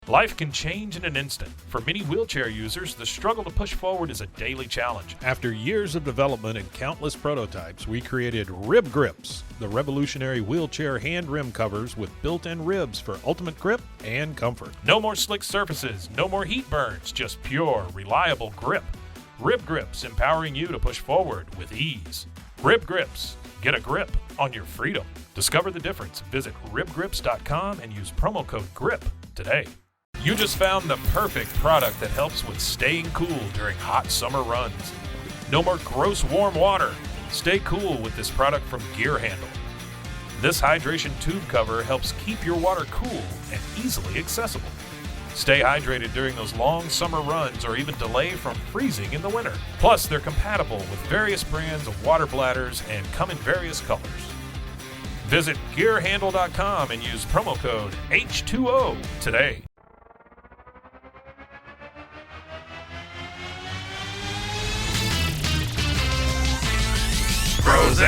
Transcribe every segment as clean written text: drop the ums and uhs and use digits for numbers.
Life can change in an instant. For many wheelchair users, the struggle to push forward is a daily challenge. After years of development and countless prototypes, we created Rib Grips, the revolutionary wheelchair hand rim covers with built-in ribs for ultimate grip and comfort. No more slick surfaces, no more heat burns, just pure, reliable grip. Rib Grips, empowering you to push forward with ease. Rib Grips, get a grip on your freedom. Discover the difference. Visit ribgrips.com and use promo code GRIP today. You just found the perfect product that helps with staying cool during hot summer runs. No more gross warm water. Stay cool with this product from Gear Handle. This hydration tube cover helps keep your water cool and easily accessible. Stay hydrated during those long summer runs or even delay from freezing in the winter. Plus, they're compatible with various brands of water bladders and come in various colors. Visit gearhandle.com and use promo code H2O today. Pros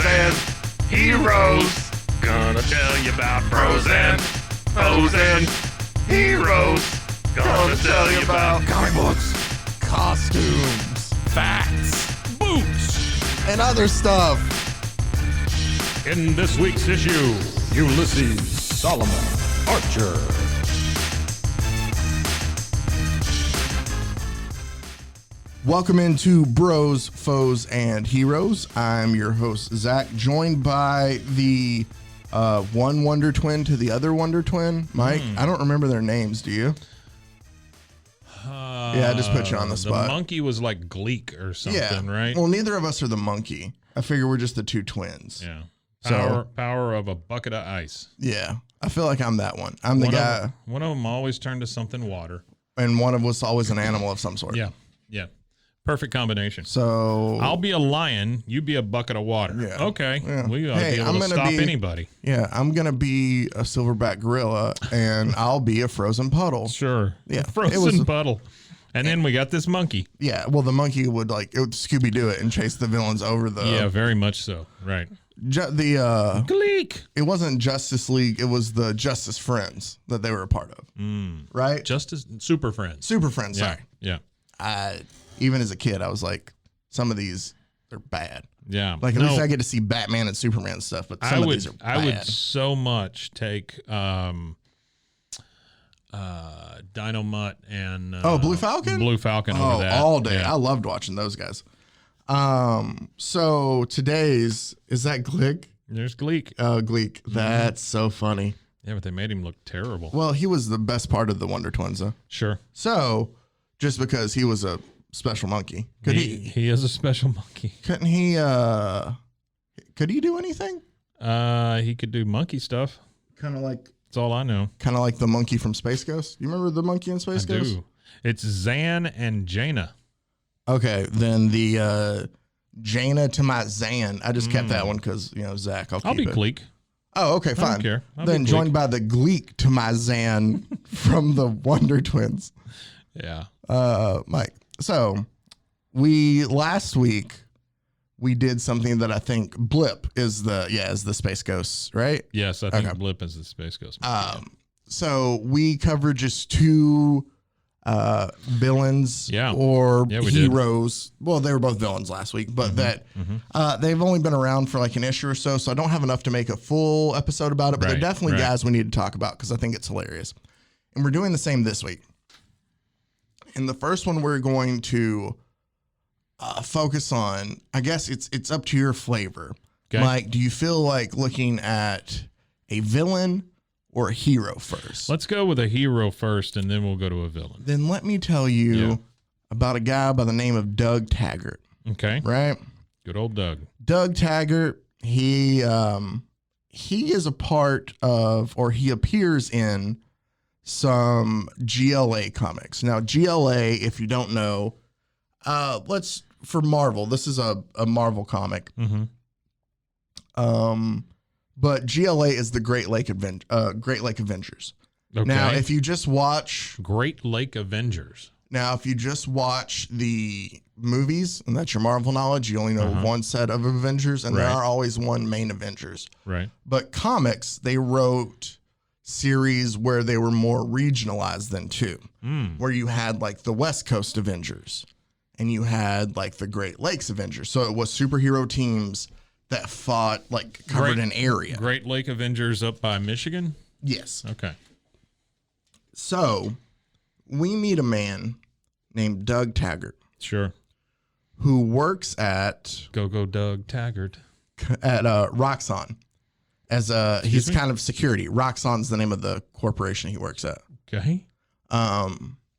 and heroes. Gonna tell you about pros and heroes. Gonna tell you about comic books, costumes, Facts, boots. and other stuff. In this week's issue, Ulysses Solomon Archer. Welcome into Bros, Foes, and Heroes. I'm your host, Zach, joined by the one Wonder Twin to the other Wonder Twin, Mike. I don't remember their names, do you? Yeah, I just put you on the spot. The monkey was like Gleek or something, right? Well, neither of us are the monkey. I figure we're just the two twins. Yeah. So- Power of a bucket of ice. Yeah, I feel like I'm that one. I'm the guy, One of them always turned to something water. and one of us always an animal of some sort. Yeah. Perfect combination. So I'll be a lion, you be a bucket of water. Yeah. Okay. Yeah. We ought to Hey, be able I'm to gonna stop be- anybody. yeah, I'm gonna be a silverback gorilla, and I'll be a frozen puddle. Sure. Yeah. Frozen It was- puddle. And then we got this monkey. Yeah, well, the monkey would Scooby Doo it and chase the villains over the. Yeah, very much so. Right. Gleek. It wasn't Justice League; it was the Justice Friends that they were a part of. Right. Justice Super Friends. Super Friends. Yeah. Sorry. Yeah. Even as a kid, I was like, some of these they're bad. Yeah. Like at least I get to see Batman and Superman stuff, but some of these are bad. I would so much take Dino Mutt and Blue Falcon? Blue Falcon over that. All day. Yeah. I loved watching those guys. So today's is that Glick? There's Gleek. Gleek. That's so funny. Yeah, but they made him look terrible. Well, he was the best part of the Wonder Twins, though. Sure. So just because he was a special monkey, He is a special monkey. couldn't he? Could he do anything? He could do monkey stuff. Kind of like That's all I know. the monkey from Space Ghost. You remember the monkey in Space I Ghost? do. It's Zan and Jaina. Okay, then the Jaina to my Zan. I just kept that one because Zach. I'll Be keep it. Gleek. Oh, okay, fine. I don't care. I'll Then be joined Gleek. by the Gleek to my Zan from the Wonder Twins, Yeah. Mike. So last week we did something that I think Blip is the Space Ghost, right? Yes, I think Blip is the Space Ghost. So we covered just two villains or we did. heroes. Well, they were both villains last week, but they've only been around for like an issue or so, so I don't have enough to make a full episode about it, but they're definitely guys we need to talk about because I think it's hilarious. And we're doing the same this week. In the first one, we're going to focus on, I guess it's up to your flavor. Okay. Mike, do you feel like looking at a villain or a hero first? Let's go with a hero first, and then we'll go to a villain. Then let me tell you about a guy by the name of Doug Taggart. Okay. Right? Good old Doug. Doug Taggart, he is a part of, or he appears in some GLA comics. Now, GLA, if you don't know, for Marvel, this is a Marvel comic. Mm-hmm. But GLA is the Great Lake Avengers. Okay. Now, if you just watch Great Lake Avengers. the movies, and that's your Marvel knowledge, you only know one set of Avengers, and there are always one main Avengers. Right. But comics, they wrote series where they were more regionalized than two, where you had like the West Coast Avengers and you had like the Great Lakes Avengers. So it was superhero teams that fought, like covered an area. Great Lake Avengers up by Michigan? Yes. Okay. So we meet a man named Doug Taggart. Sure. Who works at Go Doug Taggart at Roxxon as he's kind of security. Roxxon's the name of the corporation he works at. Okay.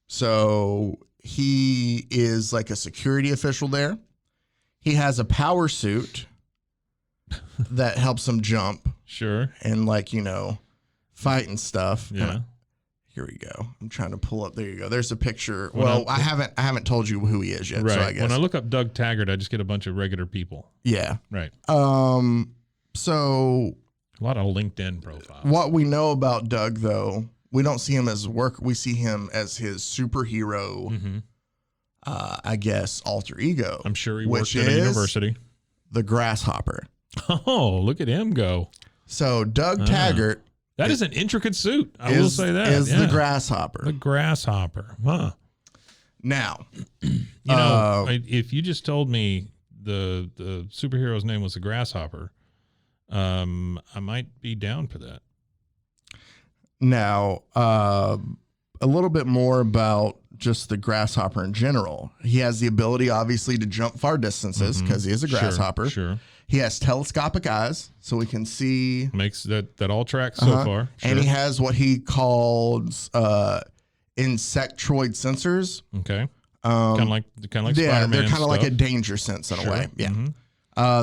So he is like a security official there. He has a power suit that helps him jump. Sure. And like, fight and stuff. Yeah. Here we go. I'm trying to pull up. There you go. There's a picture. I haven't told you who he is yet. Right. So I guess when I look up Doug Taggart, I just get a bunch of regular people. Yeah. Right. So a lot of LinkedIn profiles. What we know about Doug, though, we don't see him as work. We see him as his superhero, I guess, alter ego. I'm sure he worked at a university. The Grasshopper. Oh, look at him go. So Doug Taggart. That is an intricate suit. I will say that. Is the Grasshopper. The Grasshopper. Huh. Now, if you just told me the superhero's name was the Grasshopper, I might be down for that. Now, a little bit more about just the Grasshopper in general. He has the ability, obviously, to jump far distances because he is a grasshopper. Sure. He has telescopic eyes, so we can see. Makes that all tracks so far. Sure. And he has what he calls insectoid sensors. Okay. Kind of like Spider-Man. They're kind of like a danger sense in a way. Yeah.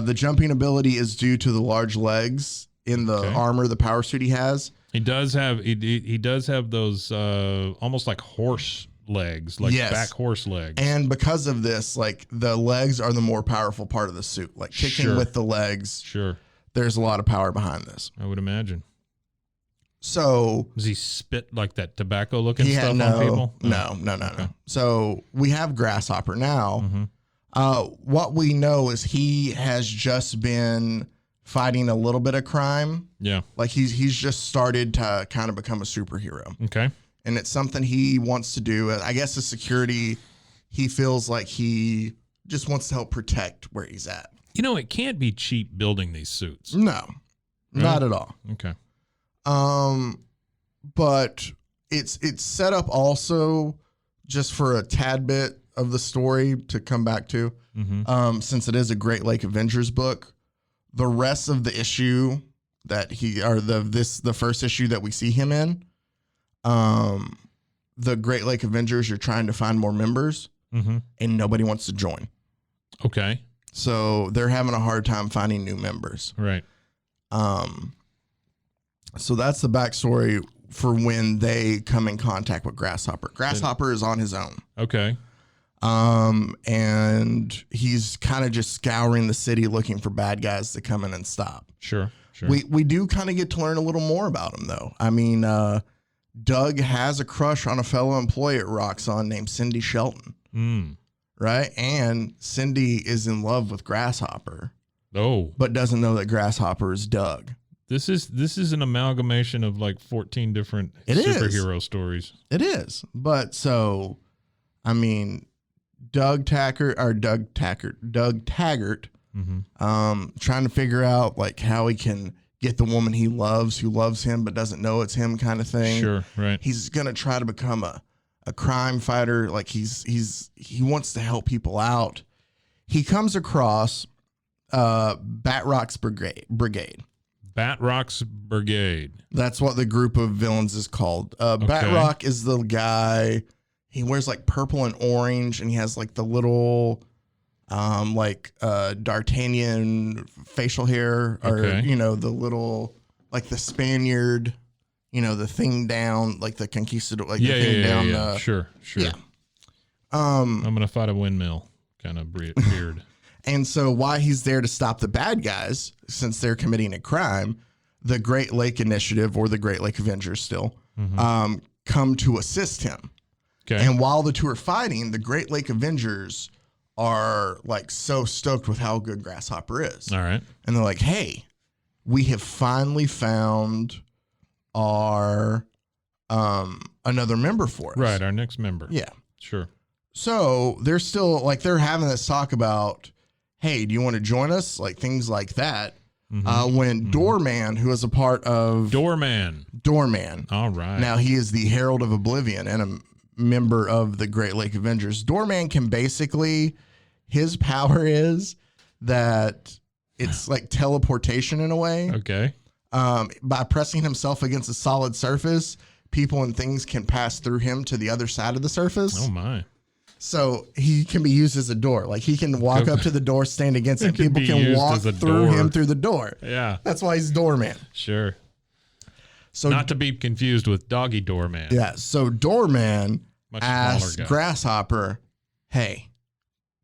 The jumping ability is due to the large legs in the armor, the power suit he has. He does have those almost like horse legs, like back horse legs. And because of this, like the legs are the more powerful part of the suit. Like kicking with the legs. Sure. There's a lot of power behind this. I would imagine. So does he spit like that tobacco looking stuff on people? No. So we have Grasshopper now. What we know is he has just been fighting a little bit of crime. Yeah. Like he's just started to kind of become a superhero. Okay. And it's something he wants to do. I guess as security, he feels like he just wants to help protect where he's at. It can't be cheap building these suits. No, not at all. Okay. But it's set up also just for a tad bit of the story to come back to. Since it is a Great Lake Avengers book, the rest of the issue that the first issue that we see him in, the Great Lake Avengers, you're trying to find more members, and nobody wants to join. Okay. So they're having a hard time finding new members. Right. So that's the backstory for when they come in contact with Grasshopper. Grasshopper is on his own. Okay. And he's kind of just scouring the city looking for bad guys to come in and stop. Sure. We do kind of get to learn a little more about him, though. I mean, Doug has a crush on a fellow employee at Roxxon named Cindy Shelton. Right? And Cindy is in love with Grasshopper. Oh. But doesn't know that Grasshopper is Doug. This is an amalgamation of like 14 different superhero stories. It is. But so, I mean, Doug Taggart, trying to figure out like how he can get the woman he loves, who loves him but doesn't know it's him, kind of thing. Sure, right. He's gonna try to become a crime fighter. Like he wants to help people out. He comes across Batrock's Brigade. Batrock's Brigade. That's what the group of villains is called. Batrock is the guy. He wears like purple and orange, and he has like the little, D'Artagnan facial hair, or the little, like the Spaniard, the thing down, like the conquistador, like the thing down. Yeah. Sure. Yeah. I'm gonna fight a windmill, kind of beard. And so why he's there to stop the bad guys, since they're committing a crime, the Great Lake Initiative, or the Great Lake Avengers still, come to assist him. Okay. And while the two are fighting, the Great Lake Avengers are like so stoked with how good Grasshopper is. All right. And they're like, hey, we have finally found are another member for us. Right, our next member. Yeah. Sure. So they're still like they're having this talk about, hey, do you want to join us? Like things like that. When Doorman, who is a part of Doorman. All right. Now he is the Herald of Oblivion and a member of the Great Lake Avengers. Doorman can basically, his power is that it's like teleportation in a way. Okay. By pressing himself against a solid surface, people and things can pass through him to the other side of the surface. Oh my. So he can be used as a door. Like he can walk up to the door, stand against it. People can walk through him through the door. Yeah. That's why he's Doorman. Sure. So not to be confused with Doggy Doorman. Yeah. So Doorman Much asks smaller guy. Grasshopper, hey,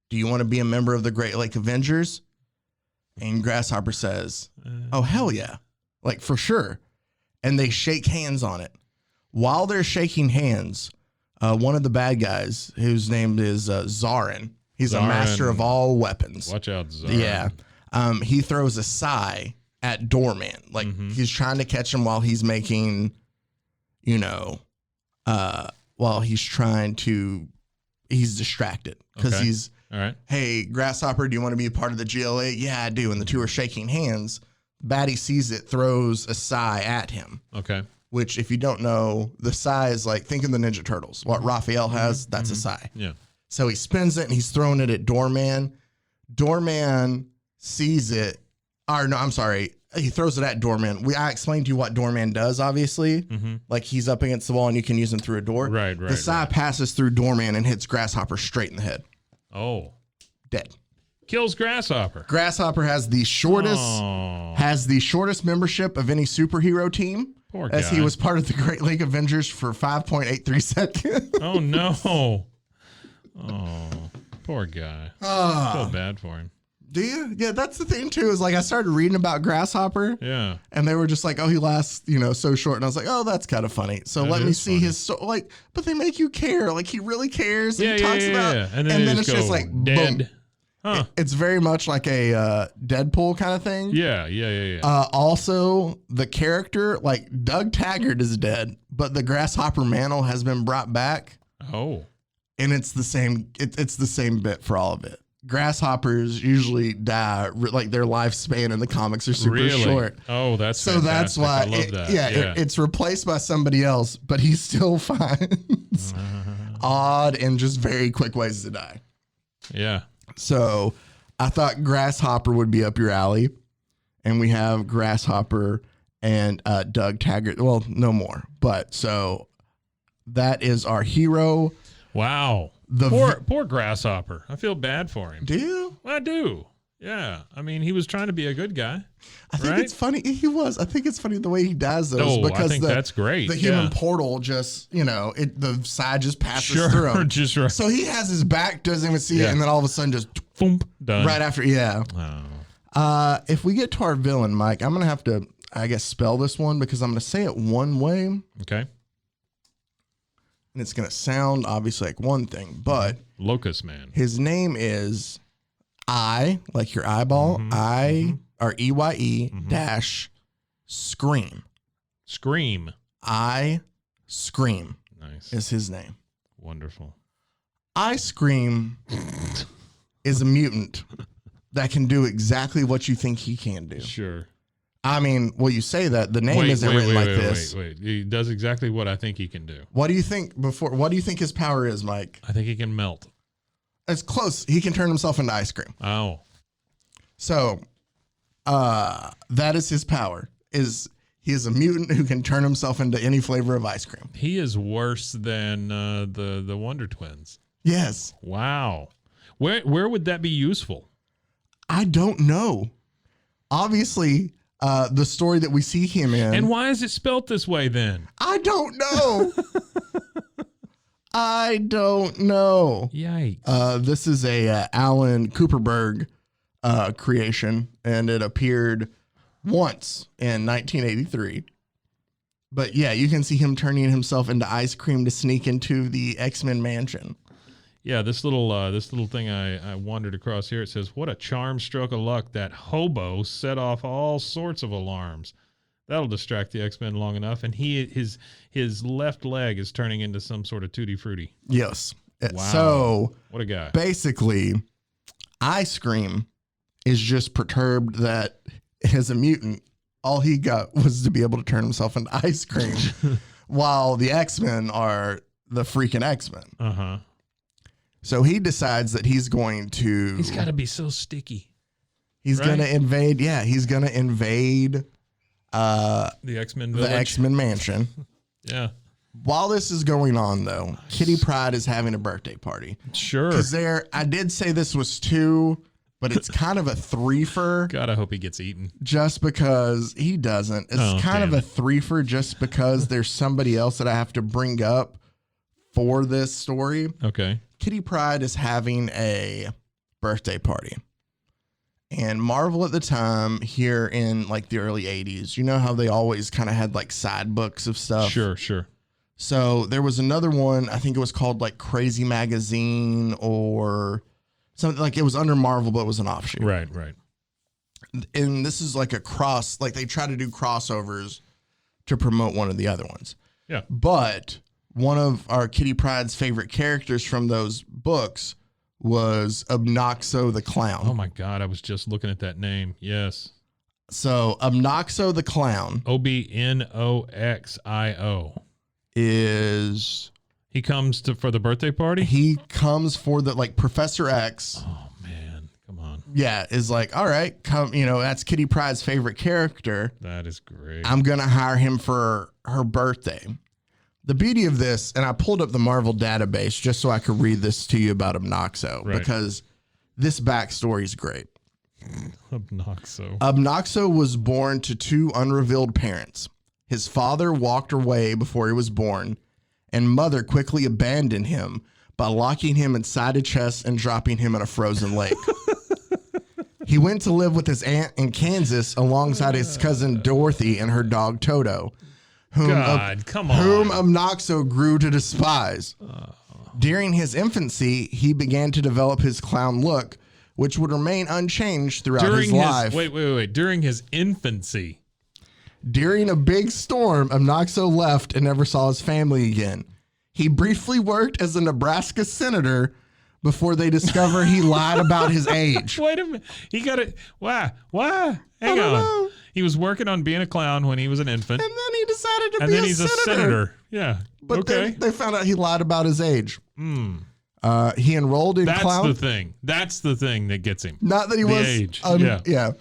do you want to be a member of the Great Lake Avengers? And Grasshopper says, oh, hell yeah. Like for sure. And they shake hands on it. While they're shaking hands, one of the bad guys, whose name is Zarin, he's a master of all weapons. Watch out, Zarin. Yeah. He throws a sigh at Doorman. Like he's trying to catch him while he's making, while he's distracted because he's, all right. Hey, Grasshopper, do you want to be a part of the GLA? Yeah, I do. And the two are shaking hands. Baddie sees it, throws a sigh at him. Okay. Which, if you don't know, the sigh is like, think of the Ninja Turtles. What Raphael has, that's a sigh. Yeah. So he spins it and he's throwing it at Doorman. Doorman sees it. Or no, I'm sorry. He throws it at Doorman. I explained to you what Doorman does, obviously. Like he's up against the wall and you can use him through a door. Right. The sigh passes through Doorman and hits Grasshopper straight in the head. Oh. Dead. Kills Grasshopper. Grasshopper has the shortest membership of any superhero team. Poor guy. As he was part of the Great Lake Avengers for 5.83 seconds. Oh no. Oh, poor guy. Feel bad for him. Do you? Yeah, that's the thing too, is like I started reading about Grasshopper. Yeah. And they were just like, oh, he lasts, so short. And I was like, oh, that's kind of funny. So let me see his but they make you care. Like he really cares. And he talks about And then it's just like dead. Boom. Huh. It's very much like a Deadpool kind of thing. Yeah. Also, the character, like Doug Taggart is dead, but the Grasshopper mantle has been brought back. Oh. And it's the same. It's the same bit for all of it. Grasshoppers usually die, like their lifespan in the comics are super short. Oh, that's so fantastic. that's why. I love that. It's replaced by somebody else, but he still finds odd and just very quick ways to die. Yeah. So I thought Grasshopper would be up your alley, and we have Grasshopper and Doug Taggart. Well, no more, but so that is our hero. Wow. Poor Grasshopper. I feel bad for him. Do you? I do. Yeah. I mean, he was trying to be a good guy. I think it's funny. He was. I think it's funny the way he does those. Because I think that's great. The human portal just, the side just passes through him. Just right. So he has his back, doesn't even see it, and then all of a sudden just boom, done. Right after. Yeah. Oh. If we get to our villain, Mike, I'm going to have to, I guess, spell this one because I'm going to say it one way. Okay. And it's going to sound obviously like one thing, but Locust Man. His name is I, like your eyeball, or EYE dash Scream. Scream. I-Scream. Nice. Is his name. Wonderful. I-Scream is a mutant that can do exactly what you think he can do. Sure. I mean, well, you say that the name isn't written like this. Wait. He does exactly what I think he can do. What do you think what do you think his power is, Mike? I think he can melt. It's close. He can turn himself into ice cream. Oh. So, that is his power. He is a mutant who can turn himself into any flavor of ice cream. He is worse than the Wonder Twins. Yes. Wow. Where would that be useful? I don't know. Obviously, the story that we see him in. And why is it spelt this way then? I don't know. I don't know. Yikes. This is a Alan Cooperberg creation, and it appeared once in 1983. But yeah, you can see him turning himself into ice cream to sneak into the X-Men mansion. Yeah, this little thing I wandered across here. It says, "What a charm stroke of luck! That hobo set off all sorts of alarms. That'll distract the X-Men long enough, and his left leg is turning into some sort of tutti frutti. Yes. Wow. So what a guy. Basically, Eye-Scream is just perturbed that as a mutant, all he got was to be able to turn himself into ice cream, while the X-Men are the freaking X-Men. Uh-huh. So he decides that he's going to... He's got to be so sticky. He's going to invade... Yeah, he's going to invade... the X-Men village. The X-Men mansion. Yeah. While this is going on, though, Kitty Pryde is having a birthday party. Sure. Because I did say this was 2, but it's kind of a 3-fer. God, I hope he gets eaten. Just because he doesn't. It's kind of a 3-fer just because there's somebody else that I have to bring up for this story. Okay. Kitty Pryde is having a birthday party. And Marvel at the time, here in like the early 80s, you know how they always kind of had like side books of stuff? Sure. So there was another one, I think it was called like Crazy Magazine or something, like it was under Marvel, but it was an offshoot. Right. And this is like a cross, like they try to do crossovers to promote one of the other ones. Yeah. But one of our Kitty Pryde's favorite characters from those books was Obnoxo the Clown. Oh my God, I was just looking at that name. Yes. So Obnoxo the Clown. Obnoxio. Is he comes for the birthday party? He comes for the like Professor X. Oh man, come on. Yeah, is like, all right, come, that's Kitty Pryde's favorite character. That is great. I'm gonna hire him for her birthday. The beauty of this, and I pulled up the Marvel database just so I could read this to you about Obnoxo, because this backstory is great. Obnoxo was born to 2 unrevealed parents. His father walked away before he was born, and mother quickly abandoned him by locking him inside a chest and dropping him in a frozen lake. He went to live with his aunt in Kansas alongside his cousin Dorothy and her dog Toto, whom Obnoxo grew to despise. During his infancy, he began to develop his clown look, which would remain unchanged throughout his life. Wait. During his infancy. During a big storm, Obnoxo left and never saw his family again. He briefly worked as a Nebraska senator before they discover he lied about his age. Wait a minute. He got it. Why? Hang on. Know. He was working on being a clown when he was an infant. And then he decided to be a senator. And then he's a senator. Yeah. But then they found out he lied about his age. He enrolled in clown. That's the thing that gets him. Not that he was age. Yeah.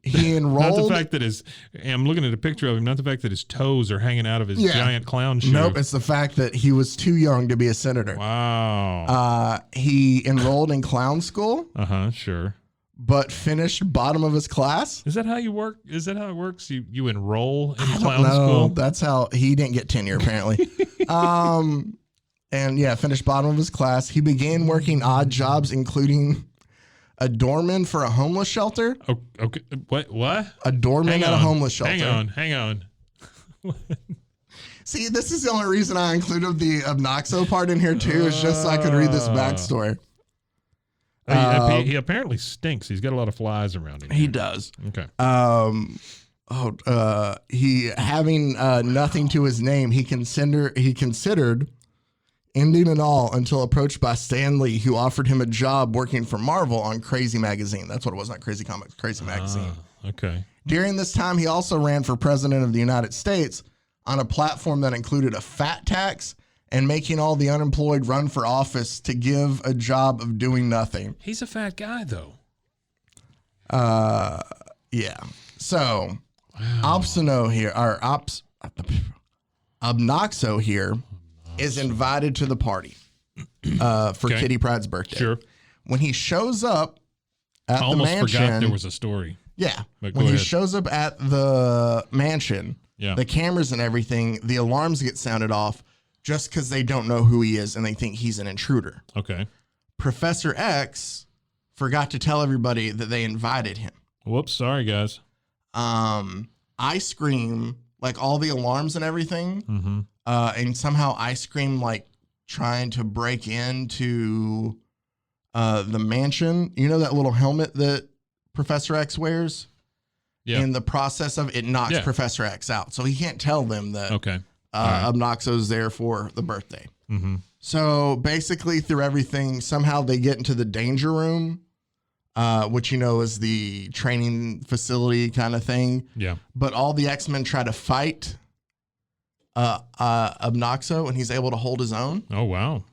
He enrolled. Not the fact that I'm looking at a picture of him, not the fact that his toes are hanging out of his giant clown shoe. Nope, it's the fact that he was too young to be a senator. Wow. He enrolled in clown school. Sure. But finished bottom of his class. Is that how you work? Is that how it works? You enroll in clown school? That's how he didn't get tenure, apparently. And finished bottom of his class. He began working odd jobs, including a doorman for a homeless shelter. Oh, okay. What? A doorman at a homeless shelter. Hang on. See, this is the only reason I included the Obnoxo part in here too, is just so I could read this backstory. He apparently stinks. He's got a lot of flies around him. He does. Okay. He having nothing to his name, he considered ending it all until approached by Stan Lee, who offered him a job working for Marvel on Crazy Magazine. That's what it was, not Crazy Comics, Crazy Magazine. Okay. During this time, he also ran for president of the United States on a platform that included a fat tax and making all the unemployed run for office to give a job of doing nothing. He's a fat guy, though. Yeah. So, Obnoxo here is invited to the party for Kitty Pryde's birthday. Sure. When he shows up at the mansion, I almost forgot there was a story. Yeah. When he shows up at the mansion, the cameras and everything, the alarms get sounded off just because they don't know who he is and they think he's an intruder. Okay. Professor X forgot to tell everybody that they invited him. Whoops. Sorry, guys. Eye-Scream, like all the alarms and everything, and somehow Eye-Scream like trying to break into the mansion. You know that little helmet that Professor X wears? in the process of it knocks Professor X out. So he can't tell them that Obnoxo's there for the birthday. Mm-hmm. So basically through everything, somehow they get into the danger room, which, is the training facility kind of thing. Yeah. But all the X-Men try to fight Obnoxo, and he's able to hold his own. Oh, wow.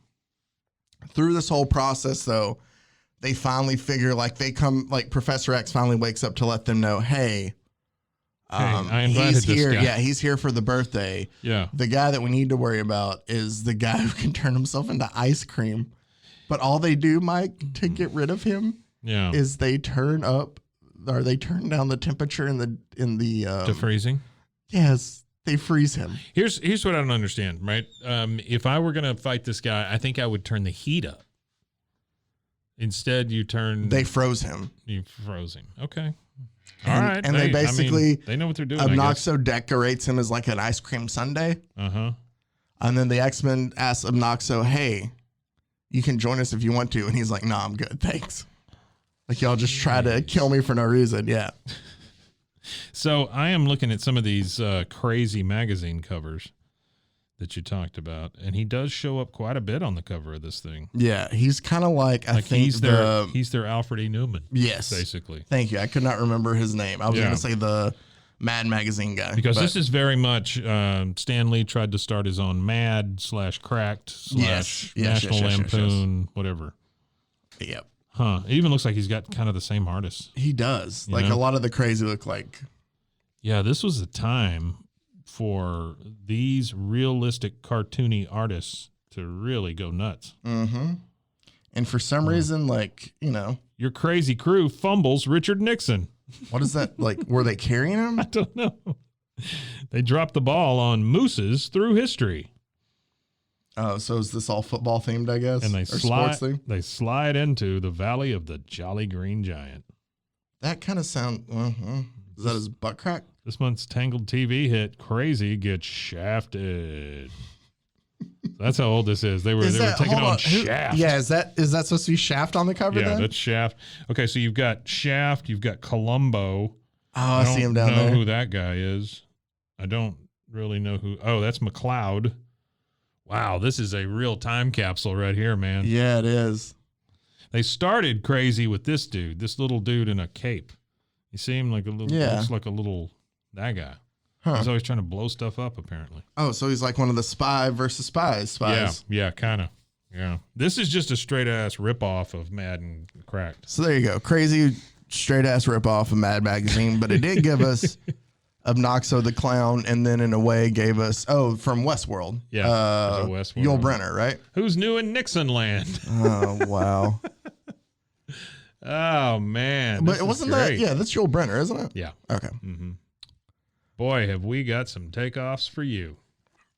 Through this whole process, though, they finally figure, Professor X finally wakes up to let them know, hey, I invited he's here. this guy. Yeah, he's here for the birthday. Yeah. The guy that we need to worry about is the guy who can turn himself into ice cream. But all they do, Mike, to get rid of him is they turn down the temperature in the to freezing? Yes. They freeze him. Here's what I don't understand, right? If I were going to fight this guy, I think I would turn the heat up. Instead, They froze him. You froze him. Okay. All right. And they basically... they know what they're doing, Obnoxo decorates him as like an ice cream sundae. Uh-huh. And then the X-Men ask Obnoxo, hey, you can join us if you want to. And he's like, nah, I'm good. Thanks. Like, y'all just try to kill me for no reason. Yeah. So I am looking at some of these crazy magazine covers that you talked about, and he does show up quite a bit on the cover of this thing. Yeah, he's kind of like I think he's their Alfred E. Newman. Yes, basically. Thank you. I could not remember his name. I was going to say the Mad Magazine guy because this is very much Stan Lee tried to start his own Mad/Cracked/ National Lampoon, whatever. Yep. Huh. It even looks like he's got kind of the same artist. He does. Like a lot of the crazy look like. Yeah, this was a time for these realistic cartoony artists to really go nuts. Mm-hmm. And for some reason, your crazy crew fumbles Richard Nixon. What is that? Like, were they carrying him? I don't know. They dropped the ball on mooses through history. Oh, so is this all football themed, I guess? And they they slide into the Valley of the Jolly Green Giant. That kind of sound. Is that his butt crack? This month's Tangled TV hit "Crazy Gets Shafted." That's how old this is. They were taking on Shaft. Yeah, is that supposed to be Shaft on the cover? Yeah, then? That's Shaft. Okay, so you've got Shaft, you've got Columbo. Oh, I see him down there. I don't know who that guy is. I don't really know who. Oh, that's McLeod. Wow, this is a real time capsule right here, man. Yeah, it is. They started crazy with this little dude in a cape. You see him like a little, looks like a little, that guy. Huh. He's always trying to blow stuff up, apparently. Oh, so he's like one of the spy versus spies. Yeah, kind of. Yeah. This is just a straight-ass ripoff of Mad and Cracked. So there you go. Crazy, straight-ass ripoff of Mad Magazine, but it did give us Obnoxo the Clown, and then in a way gave us, from Westworld. Yeah, Westworld. Yul Brynner, right? Who's new in Nixon land? Oh, wow. Oh, man. But it wasn't that, that's Yul Brynner, isn't it? Yeah. Okay. Mm-hmm. Boy, have we got some takeoffs for you.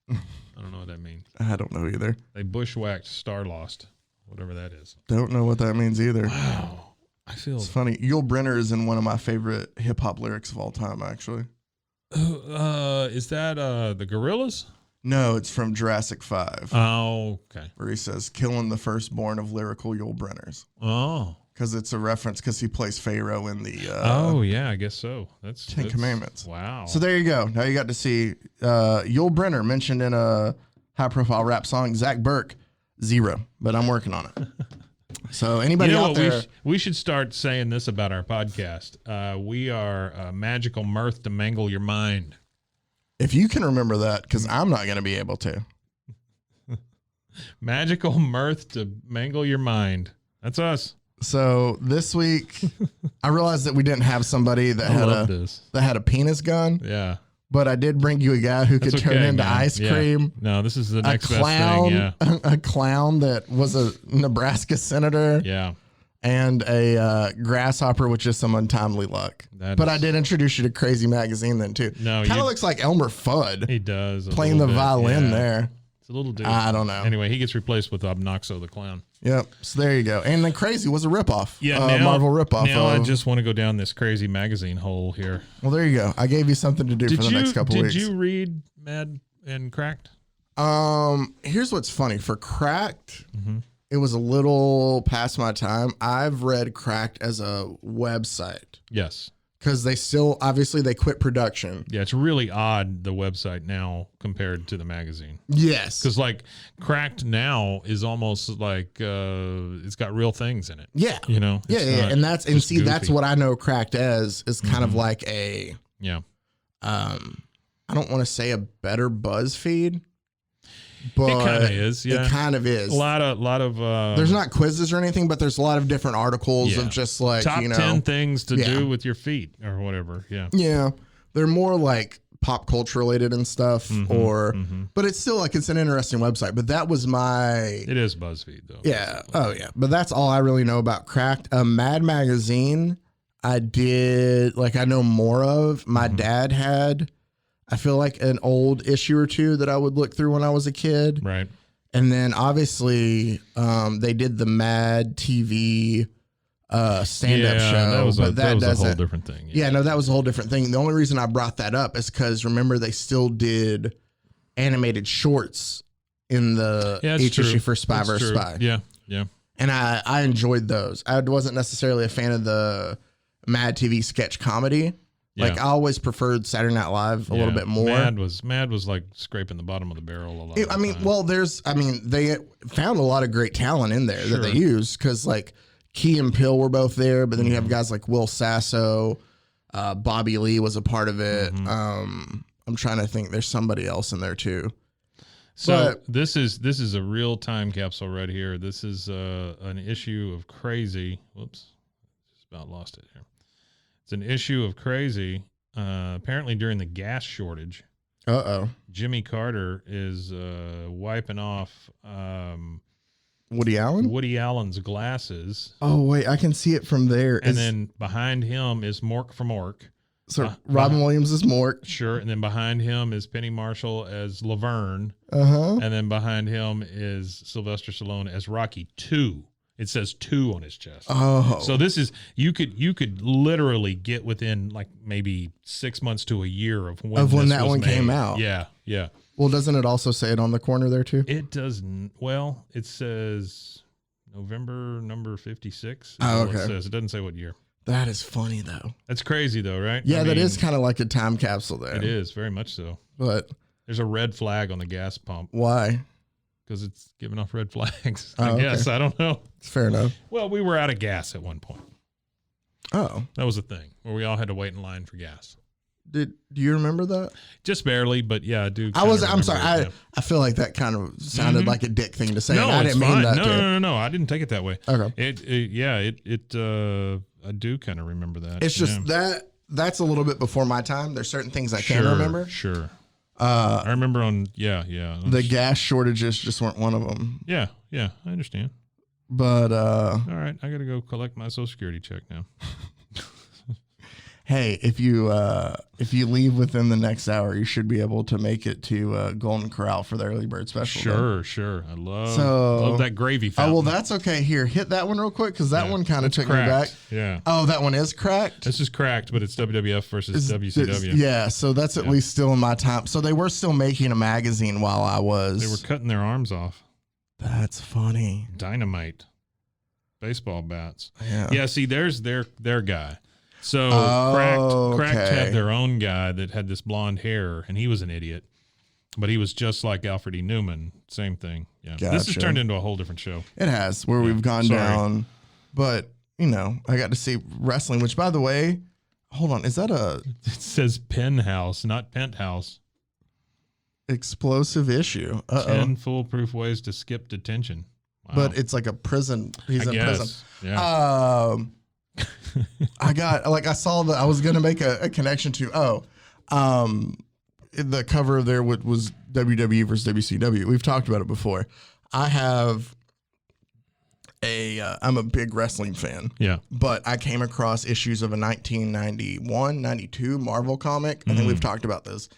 I don't know what that means. I don't know either. They bushwhacked Starlost, whatever that is. Don't know what that means either. Wow. It's funny. Yul Brynner is in one of my favorite hip-hop lyrics of all time, actually. Is that the Gorillas? No, it's from Jurassic 5. Oh, okay. Where he says, killing the firstborn of lyrical Yul Brynners. Oh. Because it's a reference because he plays Pharaoh in the yeah, I guess so. That's Ten Commandments. Wow. So there you go. Now you got to see Yul Brynner mentioned in a high-profile rap song. Zach Burke, 0. But I'm working on it. So anybody out there, we should start saying this about our podcast. We are magical mirth to mangle your mind. If you can remember that, because I'm not going to be able to. Magical mirth to mangle your mind. That's us. So this week, I realized that we didn't have somebody that had a penis gun. Yeah. But I did bring you a guy who could turn into ice cream. Yeah. No, this is the next best thing. Yeah. A clown that was a Nebraska senator. Yeah. And a grasshopper with just some untimely luck. But I did introduce you to Crazy Magazine then too. No, kind of looks like Elmer Fudd. He does playing the violin there. It's a little dude. I don't know. Anyway, he gets replaced with Obnoxo the Clown. Yep. So there you go. And then Crazy was a ripoff. Yeah, Marvel ripoff. Now I just want to go down this Crazy Magazine hole here. Well, there you go. I gave you something to do for the next couple weeks. Did you read Mad and Cracked? Here's what's funny. For Cracked, it was a little past my time. I've read Cracked as a website. Yes. because they still, obviously, they quit production. Yeah, it's really odd, the website now compared to the magazine. Yes. Because, like, Cracked now is almost like it's got real things in it. Yeah. You know? Yeah, It's yeah. not And that's goofy. what I know Cracked as, is kind of like a, Yeah. I don't want to say a better BuzzFeed, but It kind of is, yeah. It kind of is. A lot of There's not quizzes or anything, but there's a lot of different articles Yeah. of just like, top you know, 10 things to Yeah. do with your feet or whatever. Yeah. Yeah, they're more like pop culture related and stuff, but it's still like it's an interesting website. But that was It is BuzzFeed though. yeah. Oh yeah, but that's all I really know about Cracked. Mad Magazine, I know more of. My dad had, I feel like, an old issue or two that I would look through when I was a kid. Right. And then obviously they did the Mad TV stand-up show. That was a whole doesn't- different thing. Yeah, no, that was a whole different thing. The only reason I brought that up is because, remember, they still did animated shorts in the Yeah, it's each true. issue for Spy It's vs. true. Spy. Yeah. Yeah. And I enjoyed those. I wasn't necessarily a fan of the Mad TV sketch comedy. Like, Yeah. I always preferred Saturday Night Live a little bit more. Mad was like scraping the bottom of the barrel a lot. I mean, well, they found a lot of great talent in there that they used, because like Key and Peele were both there, but then you have guys like Will Sasso, Bobby Lee was a part of it. I'm trying to think. There's somebody else in there too. So this is a real time capsule right here. This is an issue of Crazy. Whoops, just about lost it here. It's an issue of Crazy. Apparently during the gas shortage, Jimmy Carter is wiping off Woody Allen? Woody Allen's glasses. Oh, wait, I can see it from there. And then behind him is Mork from Mork. So Robin Williams is Mork. Sure. And then behind him is Penny Marshall as Laverne. Uh-huh. And then behind him is Sylvester Stallone as Rocky 2. It says 2 on his chest. Oh. So this is, you could literally get within like maybe 6 months to a year of when that was one made. came out. Yeah. Yeah. Well, doesn't it also say it on the corner there too? It doesn't. Well, it says November number 56. Oh, It okay. says. It doesn't say what year. That is funny though. That's crazy though, right? Yeah, I that mean, is kind of like a time capsule there. It is very much so. But There's a red flag on the gas pump why? because it's giving off red flags. Oh, I guess. I don't know. It's fair enough. Well, we were out of gas at one point. Oh. That was a thing where we all had to wait in line for gas. Do you remember that? Just barely, but yeah, I do. I'm sorry. I feel like that kind of sounded like a dick thing to say. No, and I it's didn't mean fine. that. No. I didn't take it that way. Okay. I do kind of remember that. It's just that's a little bit before my time. There's certain things I can remember. Sure. I remember The gas shortages just weren't one of them. Yeah, I understand. But All right, I got to go collect my Social Security check now. hey, if you leave within the next hour, you should be able to make it to Golden Corral for the early bird special. Sure. I love that gravy fountain. Oh, well, that's okay. Here, hit that one real quick, because that one kind of took me back. Yeah. Oh, that one is cracked? This is cracked, but it's WWF versus WCW. Yeah, so that's at least still in my time. So they were still making a magazine while I was. They were cutting their arms off. That's funny. Dynamite. Baseball bats. Yeah. Yeah, see, there's their guy. So Cracked okay. had their own guy that had this blonde hair, and he was an idiot. But he was just like Alfred E. Newman. Same thing. Yeah. This has Gotcha. turned into a whole different show. It has, where we've gone down. But, I got to see wrestling, which, by the way, hold on. Is that a It says Penthouse, not Penthouse. explosive issue? 10 foolproof ways to skip detention. Wow. But it's like a prison. He's in prison. Yeah. I saw I was going to make a connection to, the cover there was WWE versus WCW. We've talked about it before. I'm a big wrestling fan. Yeah. But I came across issues of a 1991, 92 Marvel comic. I think we've talked about this.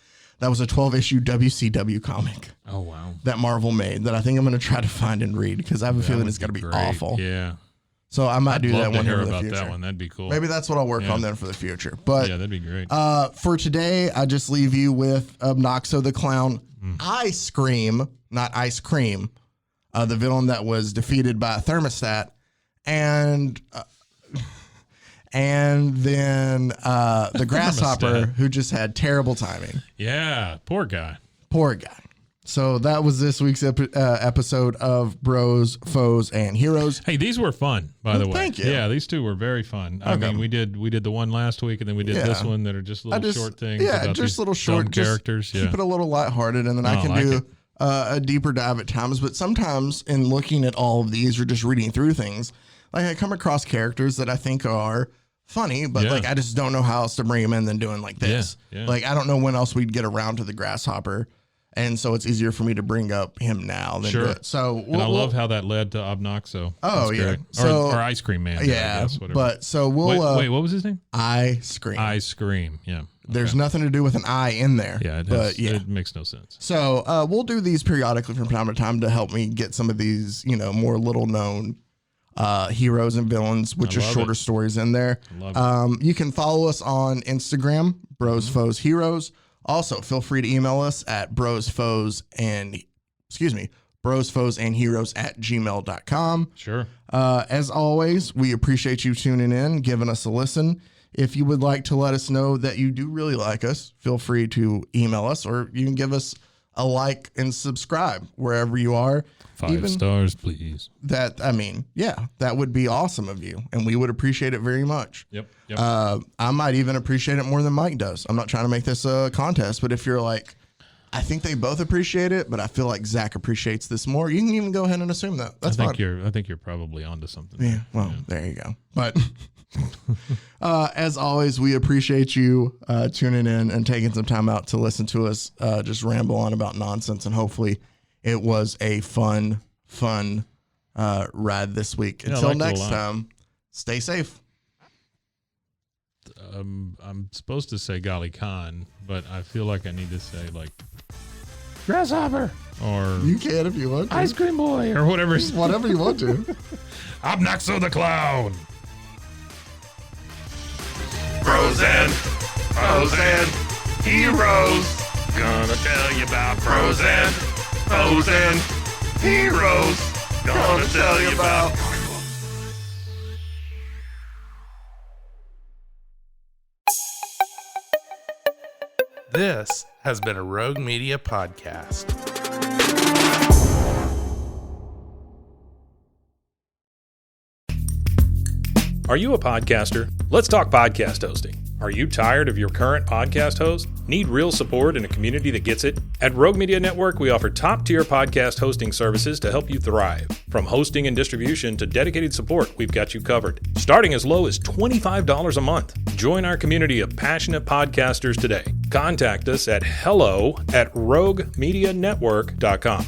That was a 12-issue WCW comic Oh, wow. that Marvel made that I think I'm going to try to find and read, because I have a feeling it's going to be Great. awful. Yeah. So I might do Love that to one hear here in the about future. that one. That'd be cool. Maybe that's what I'll work on then for the future. But yeah, that'd be great. for today, I just leave you with Obnoxo the Clown, Eye-Scream, not ice cream, the villain that was defeated by a thermostat, and and then the Grasshopper, who just had terrible timing. Yeah, poor guy. Poor guy. So that was this week's episode of Bros, Foes, and Heroes. Hey, these were fun, by the way. Thank you. Yeah, these two were very fun. Okay. I mean, we did the one last week, and then we did this one that are just little short things. Yeah, just little short characters. Keep it a little lighthearted, and then I can do a deeper dive at times. But sometimes in looking at all of these or just reading through things, like I come across characters that I think are funny, but like I just don't know how else to bring them in than doing like this. Yeah. Like I don't know when else we'd get around to the Grasshopper. And so it's easier for me to bring up him now than do it. So and I love how that led to Obnoxo. Oh, yeah. So, or Ice-Cream Man. Yeah. I guess, but so we'll... Wait, what was his name? Eye-Scream. Eye-Scream, yeah. Okay. There's nothing to do with an eye in there. Yeah, it makes no sense. So we'll do these periodically from time to time to help me get some of these, more little-known heroes and villains, which are shorter stories in there. You can follow us on Instagram, Bros, Foes, Heroes. Also, feel free to email us at brosfoesandheroes@gmail.com. Sure. As always, we appreciate you tuning in, giving us a listen. If you would like to let us know that you do really like us, feel free to email us, or you can give us a like and subscribe wherever you are. 5 stars, please. That would be awesome of you, and we would appreciate it very much. Yep. I might even appreciate it more than Mike does. I'm not trying to make this a contest, but if you're like, I think they both appreciate it, but I feel like Zach appreciates this more, you can even go ahead and assume that. That's fine. I think you're probably onto something. Yeah. Well, there you go. But as always, we appreciate you tuning in and taking some time out to listen to us just ramble on about nonsense, and hopefully it was a fun ride this week. Until next time, stay safe. I'm supposed to say Golly Khan, but I feel like I need to say like Grasshopper, or you can if you want to. Ice-Cream Boy, or whatever. Whatever you want to. Obnoxo the Clown. Bros and Foes and Heroes. Gonna tell you about Bros and Foes and Heroes. Gonna tell you about. This has been a Rogue Media podcast. Are you a podcaster? Let's talk podcast hosting. Are you tired of your current podcast host? Need real support in a community that gets it? At Rogue Media Network, we offer top-tier podcast hosting services to help you thrive. From hosting and distribution to dedicated support, we've got you covered. Starting as low as $25 a month. Join our community of passionate podcasters today. Contact us at hello@roguemedianetwork.com.